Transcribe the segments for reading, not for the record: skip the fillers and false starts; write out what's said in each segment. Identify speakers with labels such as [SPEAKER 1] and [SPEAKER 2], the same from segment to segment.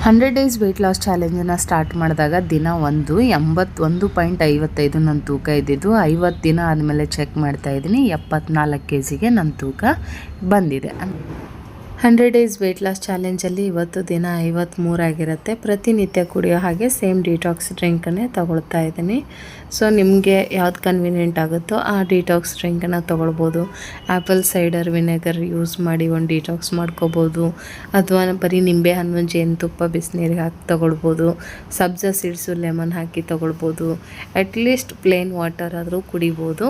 [SPEAKER 1] 100 days wait loss ಚಾಲೆಂಜನ್ನು start ಮಾಡಿದಾಗ ದಿನ 81.55 ನನ್ನ ತೂಕ ಇದ್ದಿದ್ದು. 50 ದಿನ ಆದಮೇಲೆ ಚೆಕ್ ಮಾಡ್ತಾಯಿದ್ದೀನಿ, 74 kg ನನ್ನ ತೂಕ ಬಂದಿದೆ. 100 ಡೇಸ್ ವೆಯ್ಟ್ ಲಾಸ್ ಚಾಲೆಂಜಲ್ಲಿ ಇವತ್ತು ದಿನ 53 ಆಗಿರುತ್ತೆ. ಪ್ರತಿನಿತ್ಯ ಕುಡಿಯೋ ಹಾಗೆ ಸೇಮ್ ಡಿಟಾಕ್ಸ್ ಡ್ರಿಂಕನ್ನೇ ತೊಗೊಳ್ತಾ ಇದ್ದೀನಿ. ಸೊ ನಿಮಗೆ ಯಾವ್ದು ಕನ್ವೀನಿಯೆಂಟ್ ಆಗುತ್ತೋ ಆ ಡಿಟಾಕ್ಸ್ ಡ್ರಿಂಕನ್ನು ತೊಗೊಳ್ಬೋದು. ಆ್ಯಪಲ್ ಸೈಡರ್ ವಿನೆಗರ್ ಯೂಸ್ ಮಾಡಿ ಒಂದು ಡಿಟಾಕ್ಸ್ ಮಾಡ್ಕೋಬೋದು, ಅಥವಾ ಬರೀ ನಿಂಬೆಹಣ್ಣು ಜೇನುತುಪ್ಪ ಬಿಸಿನೀರಿಗೆ ಹಾಕಿ ತೊಗೊಳ್ಬೋದು. ಸಬ್ಜಾ ಸೀಡ್ಸು ಲೆಮನ್ ಹಾಕಿ ತೊಗೊಳ್ಬೋದು. ಅಟ್ಲೀಸ್ಟ್ ಪ್ಲೇನ್ ವಾಟರ್ ಆದರೂ ಕುಡಿಬೋದು,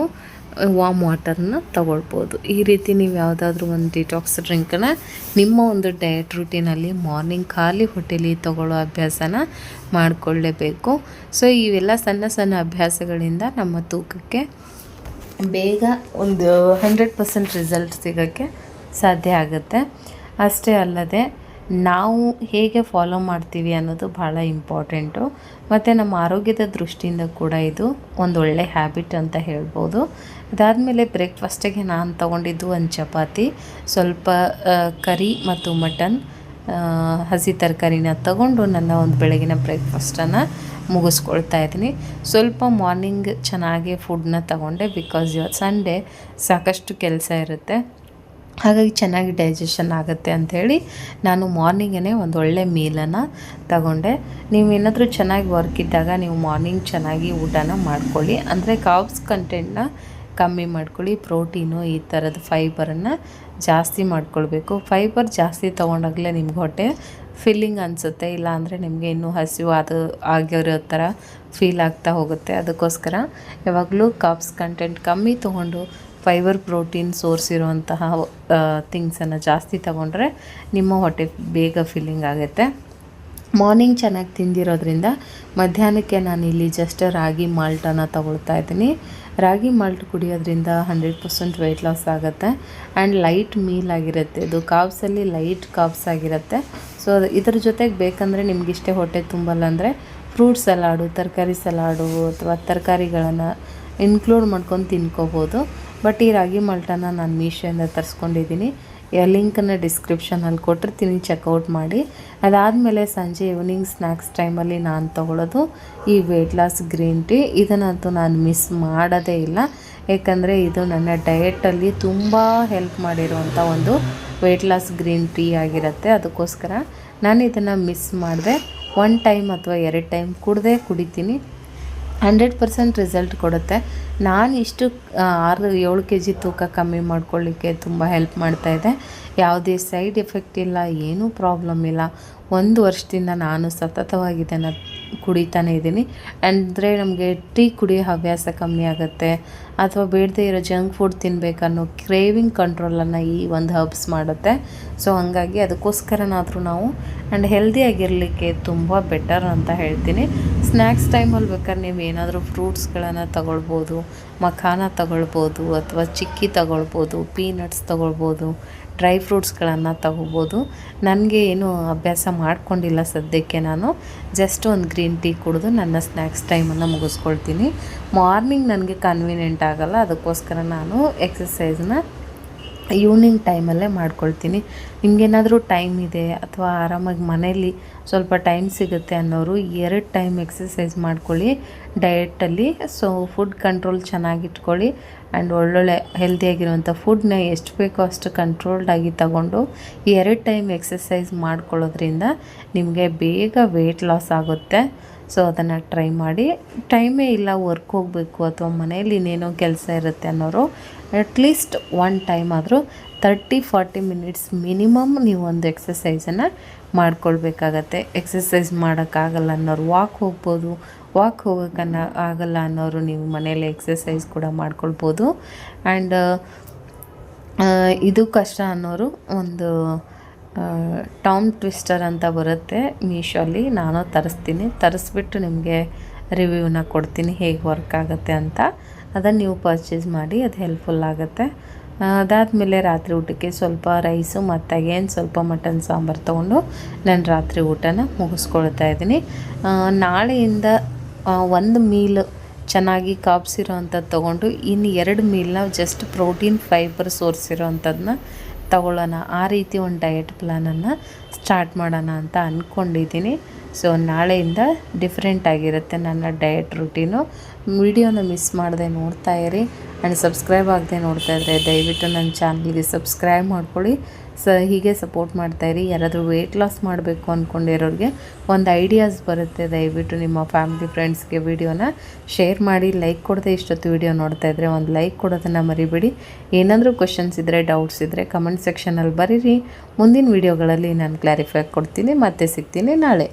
[SPEAKER 1] ವಾಮ್ ವಾಟರ್ನ ತೊಗೊಳ್ಬೋದು. ಈ ರೀತಿ ನೀವು ಯಾವುದಾದ್ರೂ ಒಂದು ಡಿಟಾಕ್ಸ್ ಡ್ರಿಂಕನ್ನು ನಿಮ್ಮ ಒಂದು ಡಯಟ್ ರೂಟೀನಲ್ಲಿ ಮಾರ್ನಿಂಗ್ ಖಾಲಿ ಹೊಟ್ಟೆಲಿ ತೊಗೊಳ್ಳೋ ಅಭ್ಯಾಸನ ಮಾಡಿಕೊಳ್ಳೇಬೇಕು. ಸೊ ಇವೆಲ್ಲ ಸಣ್ಣ ಸಣ್ಣ ಅಭ್ಯಾಸಗಳಿಂದ ನಮ್ಮ ತೂಕಕ್ಕೆ ಬೇಗ ಒಂದು 100% ರಿಸಲ್ಟ್ ಸಿಗೋಕ್ಕೆ ಸಾಧ್ಯ ಆಗುತ್ತೆ. ಅಷ್ಟೇ ಅಲ್ಲದೆ ನಾವು ಹೇಗೆ ಫಾಲೋ ಮಾಡ್ತೀವಿ ಅನ್ನೋದು ಭಾಳ ಇಂಪಾರ್ಟೆಂಟು, ಮತ್ತು ನಮ್ಮ ಆರೋಗ್ಯದ ದೃಷ್ಟಿಯಿಂದ ಕೂಡ ಇದು ಒಂದು ಒಳ್ಳೆ ಹ್ಯಾಬಿಟ್ ಅಂತ ಹೇಳ್ಬೋದು. ಅದಾದಮೇಲೆ ಬ್ರೇಕ್ಫಾಸ್ಟಿಗೆ ನಾನು ತೊಗೊಂಡಿದ್ದು ಒಂದು ಚಪಾತಿ, ಸ್ವಲ್ಪ ಕರಿ ಮತ್ತು ಮಟನ್, ಹಸಿ ತರಕಾರಿನ ತಗೊಂಡು ನನ್ನ ಒಂದು ಬೆಳಗಿನ ಬ್ರೇಕ್ಫಾಸ್ಟನ್ನು ಮುಗಿಸ್ಕೊಳ್ತಾ ಇದ್ದೀನಿ. ಸ್ವಲ್ಪ ಮಾರ್ನಿಂಗ್ ಚೆನ್ನಾಗಿ ಫುಡ್ನ ತಗೊಂಡೆ, ಬಿಕಾಸ್ ಇವತ್ತು ಸಂಡೇ ಸಾಕಷ್ಟು ಕೆಲಸ ಇರುತ್ತೆ, ಹಾಗಾಗಿ ಚೆನ್ನಾಗಿ ಡೈಜೆಷನ್ ಆಗುತ್ತೆ ಅಂಥೇಳಿ ನಾನು ಮಾರ್ನಿಂಗೇ ಒಂದು ಒಳ್ಳೆ ಮೀಲನ್ನು ತಗೊಂಡೆ. ನೀವೇನಾದರೂ ಚೆನ್ನಾಗಿ ವರ್ಕ್ ಇದ್ದಾಗ ನೀವು ಮಾರ್ನಿಂಗ್ ಚೆನ್ನಾಗಿ ಊಟನ ಮಾಡ್ಕೊಳ್ಳಿ, ಅಂದರೆ ಕಾರ್ಬ್ಸ್ ಕಂಟೆಂಟ್ನ ಕಮ್ಮಿ ಮಾಡ್ಕೊಳ್ಳಿ. ಪ್ರೋಟೀನು ಈ ಥರದ ಫೈಬರನ್ನು ಜಾಸ್ತಿ ಮಾಡ್ಕೊಳ್ಬೇಕು. ಫೈಬರ್ ಜಾಸ್ತಿ ತೊಗೊಂಡಾಗಲೇ ನಿಮ್ಗೆ ಹೊಟ್ಟೆ ಫಿಲ್ಲಿಂಗ್ ಅನಿಸುತ್ತೆ, ಇಲ್ಲಾಂದರೆ ನಿಮಗೆ ಇನ್ನೂ ಹಸಿವು ಆಗಿರೋ ಥರ ಫೀಲ್ ಆಗ್ತಾ ಹೋಗುತ್ತೆ. ಅದಕ್ಕೋಸ್ಕರ ಯಾವಾಗಲೂ ಕಾರ್ಬ್ಸ್ ಕಂಟೆಂಟ್ ಕಮ್ಮಿ ತೊಗೊಂಡು ಫೈಬರ್ ಪ್ರೋಟೀನ್ ಸೋರ್ಸ್ ಇರುವಂತಹ ಥಿಂಗ್ಸನ್ನು ಜಾಸ್ತಿ ತಗೊಂಡ್ರೆ ನಿಮ್ಮ ಹೊಟ್ಟೆ ಬೇಗ ಫಿಲ್ಲಿಂಗ್ ಆಗುತ್ತೆ. ಮಾರ್ನಿಂಗ್ ಚೆನ್ನಾಗಿ ತಿಂದಿರೋದ್ರಿಂದ ಮಧ್ಯಾಹ್ನಕ್ಕೆ ನಾನು ಇಲ್ಲಿ ಜಸ್ಟ್ ರಾಗಿ ಮಾಲ್ಟನ್ನು ತೊಗೊಳ್ತಾ ಇದ್ದೀನಿ. ರಾಗಿ ಮಾಲ್ಟ್ ಕುಡಿಯೋದ್ರಿಂದ 100% ವೆಯ್ಟ್ ಲಾಸ್ ಆಗುತ್ತೆ. ಆ್ಯಂಡ್ ಲೈಟ್ ಮೀಲ್ ಆಗಿರುತ್ತೆ, ಇದು ಕಾರ್ಬ್ಸಲ್ಲಿ ಲೈಟ್ ಕಾರ್ಬ್ಸ್ ಆಗಿರುತ್ತೆ. ಸೊ ಇದ್ರ ಜೊತೆಗೆ ಬೇಕಂದರೆ ನಿಮಗಿಷ್ಟೇ ಹೊಟ್ಟೆ ತುಂಬಲ್ಲ ಅಂದರೆ ಫ್ರೂಟ್ ಸಲಾಡು, ತರಕಾರಿ ಸಲಾಡು ಅಥವಾ ತರಕಾರಿಗಳನ್ನು ಇನ್ಕ್ಲೂಡ್ ಮಾಡ್ಕೊಂಡು ತಿನ್ಕೋಬೋದು. ಬಟ್ ಈ ರಾಗಿ ಮಾಲ್ಟನ್ನು ನಾನು ಮೀಶೋಯಿಂದ ತರಿಸ್ಕೊಂಡಿದ್ದೀನಿ, ಲಿಂಕನ್ನು ಡಿಸ್ಕ್ರಿಪ್ಷನಲ್ಲಿ ಕೊಟ್ಟಿರ್ತೀನಿ, ಚೆಕ್ಔಟ್ ಮಾಡಿ. ಅದಾದಮೇಲೆ ಸಂಜೆ ಈವ್ನಿಂಗ್ ಸ್ನ್ಯಾಕ್ಸ್ ಟೈಮಲ್ಲಿ ನಾನು ತೊಗೊಳ್ಳೋದು ಈ ವೆಯ್ಟ್ ಲಾಸ್ ಗ್ರೀನ್ ಟೀ. ಇದನ್ನಂತೂ ನಾನು ಮಿಸ್ ಮಾಡೋದೇ ಇಲ್ಲ, ಏಕೆಂದರೆ ಇದು ನನ್ನ ಡಯೆಟಲ್ಲಿ ತುಂಬ ಹೆಲ್ಪ್ ಮಾಡಿರುವಂಥ ಒಂದು ವೆಯ್ಟ್ ಲಾಸ್ ಗ್ರೀನ್ ಟೀ ಆಗಿರುತ್ತೆ. ಅದಕ್ಕೋಸ್ಕರ ನಾನು ಇದನ್ನು ಮಿಸ್ ಮಾಡಿದೆ, 1 ಟೈಮ್ ಅಥವಾ 2 ಟೈಮ್ ಕುಡಿತೀನಿ. 100% ರಿಸಲ್ಟ್ ಕೊಡುತ್ತೆ. ನಾನು ಇಷ್ಟು 6-7 kg ತೂಕ ಕಮ್ಮಿ ಮಾಡ್ಕೊಳ್ಳಿಕ್ಕೆ ತುಂಬ ಹೆಲ್ಪ್ ಮಾಡ್ತಾಯಿದೆ. ಯಾವುದೇ ಸೈಡ್ ಎಫೆಕ್ಟ್ ಇಲ್ಲ, ಏನೂ ಪ್ರಾಬ್ಲಮ್ ಇಲ್ಲ. 1 ವರ್ಷದಿಂದ ನಾನು ಸತತವಾಗಿ ಇದನ್ನು ಕುಡಿತಾನೇ ಇದ್ದೀನಿ. ಅಂದರೆ ನಮಗೆ ಟೀ ಕುಡಿಯೋ ಹವ್ಯಾಸ ಕಮ್ಮಿ ಆಗುತ್ತೆ, ಅಥವಾ ಬೇಡದೇ ಇರೋ ಜಂಕ್ ಫುಡ್ ತಿನ್ನಬೇಕನ್ನೋ ಕ್ರೇವಿಂಗ್ ಕಂಟ್ರೋಲನ್ನು ಈ ಒಂದು ಹರ್ಬ್ಸ್ ಮಾಡುತ್ತೆ. ಸೊ ಹಂಗಾಗಿ ಅದಕ್ಕೋಸ್ಕರನಾದರೂ ನಾವು ಆ್ಯಂಡ್ ಹೆಲ್ದಿಯಾಗಿರಲಿಕ್ಕೆ ತುಂಬ ಬೆಟರ್ ಅಂತ ಹೇಳ್ತೀನಿ. ಸ್ನ್ಯಾಕ್ಸ್ ಟೈಮಲ್ಲಿ ಬೇಕಾದ್ರೆ ನೀವು ಏನಾದರೂ ಫ್ರೂಟ್ಸ್ಗಳನ್ನು ತಗೊಳ್ಬೋದು, ಮಖಾನ ತಗೊಳ್ಬೋದು, ಅಥವಾ ಚಿಕ್ಕಿ ತಗೊಳ್ಬೋದು, ಪೀನಟ್ಸ್ ತಗೊಳ್ಬೋದು, ಡ್ರೈ ಫ್ರೂಟ್ಸ್ಗಳನ್ನು ತಗೋಬೋದು. ನನಗೆ ಏನು ಅಭ್ಯಾಸ ಮಾಡ್ಕೊಂಡಿಲ್ಲ ಸದ್ಯಕ್ಕೆ, ನಾನು ಜಸ್ಟ್ ಒಂದು ಗ್ರೀನ್ ಟೀ ಕುಡಿದು ನನ್ನ ಸ್ನ್ಯಾಕ್ಸ್ ಟೈಮನ್ನು ಮುಗಿಸ್ಕೊಳ್ತೀನಿ. ಮಾರ್ನಿಂಗ್ ನನಗೆ ಕನ್ವೀನಿಯೆಂಟ್ ಆಗೋಲ್ಲ, ಅದಕ್ಕೋಸ್ಕರ ನಾನು ಎಕ್ಸಸೈಸ್ನ ಈವ್ನಿಂಗ್ ಟೈಮಲ್ಲೇ ಮಾಡ್ಕೊಳ್ತೀನಿ. ನಿಮಗೇನಾದರೂ ಟೈಮ್ ಇದೆ ಅಥವಾ ಆರಾಮಾಗಿ ಮನೇಲಿ ಸ್ವಲ್ಪ ಟೈಮ್ ಸಿಗುತ್ತೆ ಅನ್ನೋರು 2 ಟೈಮ್ ಎಕ್ಸಸೈಸ್ ಮಾಡ್ಕೊಳ್ಳಿ ಡಯೆಟಲ್ಲಿ. ಸೊ ಫುಡ್ ಕಂಟ್ರೋಲ್ ಚೆನ್ನಾಗಿಟ್ಕೊಳ್ಳಿ, ಆ್ಯಂಡ್ ಒಳ್ಳೊಳ್ಳೆ ಹೆಲ್ದಿಯಾಗಿರುವಂಥ ಫುಡ್ನ ಎಷ್ಟು ಬೇಕೋ ಅಷ್ಟು ಕಂಟ್ರೋಲ್ಡಾಗಿ ತಗೊಂಡು 2 ಟೈಮ್ ಎಕ್ಸಸೈಸ್ ಮಾಡ್ಕೊಳ್ಳೋದ್ರಿಂದ ನಿಮಗೆ ಬೇಗ ವೆಯ್ಟ್ ಲಾಸ್ ಆಗುತ್ತೆ. ಸೊ ಅದನ್ನು ಟ್ರೈ ಮಾಡಿ. ಟೈಮೇ ಇಲ್ಲ, ವರ್ಕ್ ಹೋಗಬೇಕು ಅಥವಾ ಮನೇಲಿ ಇನ್ನೇನೋ ಕೆಲಸ ಇರುತ್ತೆ ಅನ್ನೋರು ಅಟ್ಲೀಸ್ಟ್ 1 ಟೈಮ್ ಆದರೂ 30-40 ಮಿನಿಟ್ಸ್ ಮಿನಿಮಮ್ ನೀವು ಒಂದು ಎಕ್ಸಸೈಸನ್ನು ಮಾಡ್ಕೊಳ್ಬೇಕಾಗತ್ತೆ. ಎಕ್ಸಸೈಸ್ ಮಾಡೋಕ್ಕಾಗಲ್ಲ ಅನ್ನೋರು ವಾಕ್ ಹೋಗ್ಬೋದು, ವಾಕ್ ಆಗಲ್ಲ ಅನ್ನೋರು ನೀವು ಮನೇಲಿ ಎಕ್ಸಸೈಸ್ ಕೂಡ ಮಾಡ್ಕೊಳ್ಬೋದು. ಆ್ಯಂಡ್ ಇದು ಕಷ್ಟ ಅನ್ನೋರು ಒಂದು ಟಾಮ್ ಟ್ವಿಸ್ಟರ್ ಅಂತ ಬರುತ್ತೆ ಮೀಶೋಲ್ಲಿ, ನಾನು ತರಿಸ್ಬಿಟ್ಟು ನಿಮಗೆ ರಿವ್ಯೂನ ಕೊಡ್ತೀನಿ ಹೇಗೆ ವರ್ಕ್ ಆಗುತ್ತೆ ಅಂತ. ಅದನ್ನು ನೀವು ಪರ್ಚೇಸ್ ಮಾಡಿ, ಅದು ಹೆಲ್ಪ್ಫುಲ್ ಆಗುತ್ತೆ. ಅದಾದಮೇಲೆ ರಾತ್ರಿ ಊಟಕ್ಕೆ ಸ್ವಲ್ಪ ರೈಸು ಮತ್ತು ಅಗೇನ್ ಸ್ವಲ್ಪ ಮಟನ್ ಸಾಂಬಾರು ತೊಗೊಂಡು ನಾನು ರಾತ್ರಿ ಊಟನ ಮುಗಿಸ್ಕೊಳ್ತಾ ಇದ್ದೀನಿ. ನಾಳೆಯಿಂದ 1 ಮೀಲ್ ಚೆನ್ನಾಗಿ ಕಾಪ್ಸಿರೋ ಅಂಥದ್ದು ತೊಗೊಂಡು ಇನ್ನು 2 ಮೀಲ್ನ ಜಸ್ಟ್ ಪ್ರೋಟೀನ್ ಫೈಬರ್ ಸೋರ್ಸ್ ಇರೋ ಅಂಥದ್ದನ್ನ ತಗೊಳ್ಳೋಣ, ಆ ರೀತಿ ಒಂದು ಡಯಟ್ ಪ್ಲ್ಯಾನನ್ನು ಸ್ಟಾರ್ಟ್ ಮಾಡೋಣ ಅಂತ ಅಂದ್ಕೊಂಡಿದ್ದೀನಿ. ಸೊ ನಾಳೆಯಿಂದ ಡಿಫ್ರೆಂಟ್ ಆಗಿರುತ್ತೆ ನನ್ನ ಡಯಟ್ ರುಟೀನು. ವಿಡಿಯೋನ ಮಿಸ್ ಮಾಡದೆ ನೋಡ್ತಾ ಇರಿ. ಆ್ಯಂಡ್ ಸಬ್ಸ್ಕ್ರೈಬ್ ಆಗದೆ ನೋಡ್ತಾ ಇದ್ದರೆ ದಯವಿಟ್ಟು ನನ್ನ ಚಾನಲ್ಗೆ ಸಬ್ಸ್ಕ್ರೈಬ್ ಮಾಡ್ಕೊಳ್ಳಿ. ಹೀಗೆ ಸಪೋರ್ಟ್ ಮಾಡ್ತಾಯಿರಿ. ಯಾರಾದರೂ ವೆಯ್ಟ್ ಲಾಸ್ ಮಾಡಬೇಕು ಅಂದ್ಕೊಂಡಿರೋರಿಗೆ ಒಂದು ಐಡಿಯಾಸ್ ಬರುತ್ತೆ. ದಯವಿಟ್ಟು ನಿಮ್ಮ ಫ್ಯಾಮಿಲಿ ಫ್ರೆಂಡ್ಸ್ಗೆ ವಿಡಿಯೋನ ಶೇರ್ ಮಾಡಿ. ಲೈಕ್ ಕೊಡದೆ ಇಷ್ಟೊತ್ತು ವಿಡಿಯೋ ನೋಡ್ತಾ ಇದ್ದರೆ ಒಂದು ಲೈಕ್ ಕೊಡೋದನ್ನು ಮರಿಬೇಡಿ. ಏನಾದರೂ ಕ್ವಶನ್ಸ್ ಇದ್ದರೆ, ಡೌಟ್ಸ್ ಇದ್ದರೆ ಕಮೆಂಟ್ ಸೆಕ್ಷನಲ್ಲಿ ಬರೀರಿ. ಮುಂದಿನ ವಿಡಿಯೋಗಳಲ್ಲಿ ನಾನು ಕ್ಲಾರಿಫೈ ಕೊಡ್ತೀನಿ. ಮತ್ತೆ ಸಿಗ್ತೀನಿ ನಾಳೆ.